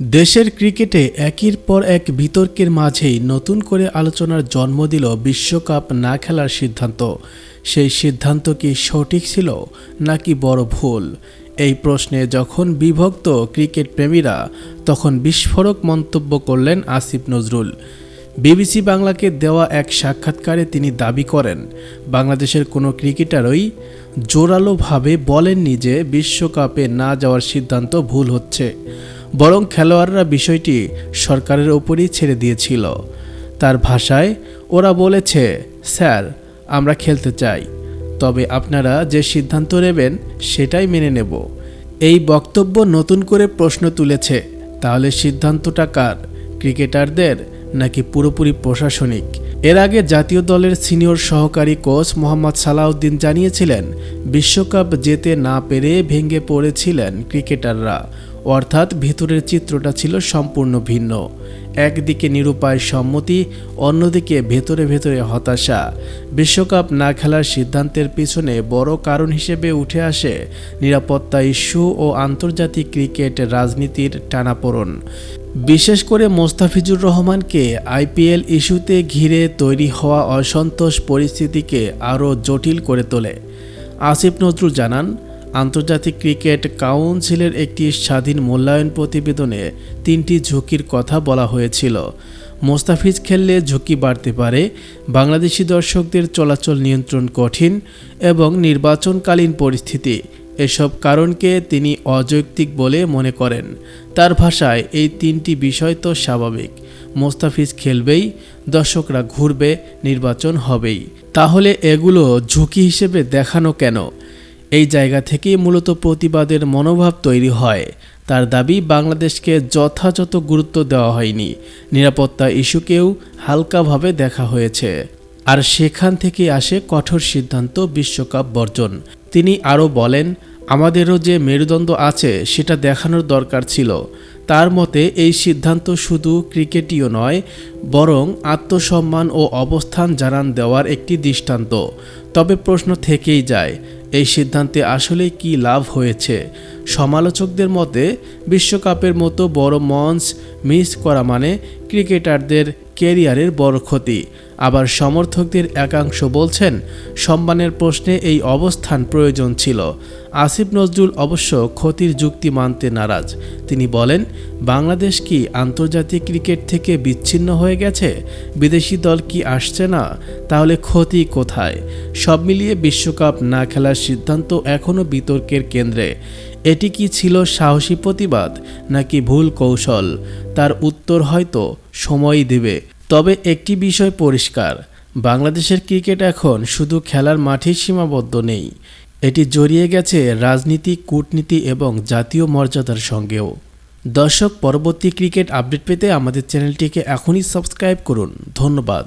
দেশের ক্রিকেটে একের পর এক বিতর্কের মাঝেই নতুন করে আলোচনার জন্ম দিল বিশ্বকাপ না খেলার সিদ্ধান্ত। সেই সিদ্ধান্ত কি সঠিক ছিল নাকি বড় ভুল? এই প্রশ্নে যখন বিভক্ত ক্রিকেট প্রেমীরা, তখন বিস্ফোরক মন্তব্য করলেন আসিফ নজরুল। বিবিসি বাংলাকে দেওয়া এক সাক্ষাৎকারে তিনি দাবি করেন, বাংলাদেশের কোনো ক্রিকেটারই জোরালোভাবে বলেননি যে বিশ্বকাপে না যাওয়ার সিদ্ধান্ত ভুল হচ্ছে, বরং খেলোয়াড়রা বিষয়টি সরকারের ওপরই ছেড়ে দিয়েছিল। তার ভাষায়, ওরা বলেছে, স্যার আমরা খেলতে চাই, তবে আপনারা যে সিদ্ধান্ত নেবেন সেটাই মেনে নেব। এই বক্তব্য নতুন করে প্রশ্ন তুলেছে, তাহলে সিদ্ধান্তটা কার, ক্রিকেটারদের নাকি পুরোপুরি প্রশাসনিক? এর আগে জাতীয় দলের সিনিয়র সহকারী কোচ মোহাম্মদ সালাউদ্দিন জানিয়েছিলেন, বিশ্বকাপ যেতে না পেরে ভেঙে পড়েছিলেন ক্রিকেটাররা, অর্থাৎ ভিতরের চিত্রটা ছিল সম্পূর্ণ ভিন্ন। একদিকে নিরুপায় সম্মতি, অন্যদিকে ভেতরে ভেতরে হতাশা। বিশ্বকাপ না খেলার সিদ্ধান্তের পিছনে বড় কারণ হিসেবে উঠে আসে নিরাপত্তা ইস্যু ও আন্তর্জাতিক ক্রিকেট রাজনীতির টানাপোড়েন। বিশেষ করে মোস্তাফিজুর রহমানকে আইপিএল ইস্যুতে ঘিরে তৈরি হওয়া অসন্তোষ পরিস্থিতিকে আরও জটিল করে তোলে। আসিফ নজরুল জানান, আন্তর্জাতিক ক্রিকেট কাউন্সিলের একটি স্বাধীন মূল্যায়ন প্রতিবেদনে 3টি ঝুঁকির কথা বলা হয়েছিল। মোস্তাফিজ খেললে ঝুঁকি বাড়তে পারে, বাংলাদেশি দর্শকদের চলাচল নিয়ন্ত্রণ কঠিন এবং নির্বাচনকালীন পরিস্থিতি। এসব কারণকে তিনি অযৌক্তিক বলে মনে করেন। তার ভাষায়, এই 3টি বিষয় তো স্বাভাবিক, মোস্তাফিজ খেলবেই, দর্শকরা ঘুরবে, নির্বাচন হবেই, তাহলে এগুলো ঝুঁকি হিসেবে দেখানো কেন? এই জায়গা থেকেই মূলত প্রতিবাদের মনোভাব তৈরি হয়। তার দাবি, বাংলাদেশকে যথাযথ গুরুত্ব দেওয়া হয়নি, নিরাপত্তা ইস্যুকেও হালকাভাবে দেখা হয়েছে, আর সেখান থেকে আসে কঠোর সিদ্ধান্ত বিশ্বকাপ বর্জন। তিনি আরও বলেন, আমাদেরও যে মেরুদণ্ড আছে সেটা দেখানোর দরকার ছিল। তার মতে এই সিদ্ধান্ত শুধু ক্রিকেটীয় নয়, বরং আত্মসম্মান ও অবস্থান জানান দেওয়ার একটি দৃষ্টান্ত। তবে প্রশ্ন থেকেই যায়, এই সিদ্ধান্তে আসলে কি লাভ হয়েছে? সমালোচকদের মতে, বিশ্বকাপের মতো বড় মঞ্চ মিস করা মানে ক্রিকেটারদের ক্যারিয়ারের বড় ক্ষতি। আবার সমর্থকদের একাংশ বলছেন, সম্মানের প্রশ্নে এই অবস্থান প্রয়োজন ছিল। আসিফ নজরুল অবশ্য ক্ষতির যুক্তি মানতে নারাজ। তিনি বলেন, বাংলাদেশ কি আন্তর্জাতিক ক্রিকেট থেকে বিচ্ছিন্ন হয়ে গেছে? বিদেশি দল কি আসছে না? তাহলে ক্ষতি কোথায়? সব মিলিয়ে বিশ্বকাপ না খেলার সিদ্ধান্ত এখনও বিতর্কের কেন্দ্রে। এটি কি ছিল সাহসী প্রতিবাদ নাকি ভুল কৌশল? তার উত্তর হয়তো সময়ই দেবে। তবে একটি বিষয় পরিষ্কার, বাংলাদেশের ক্রিকেট এখন শুধু খেলার মাঠেই সীমাবদ্ধ নেই, এটি জড়িয়ে গেছে রাজনীতি, কূটনীতি এবং জাতীয় মর্যাদার সঙ্গেও। দর্শক, পরবর্তী ক্রিকেট আপডেট পেতে আমাদের চ্যানেলটিকে এখনই সাবস্ক্রাইব করুন। ধন্যবাদ।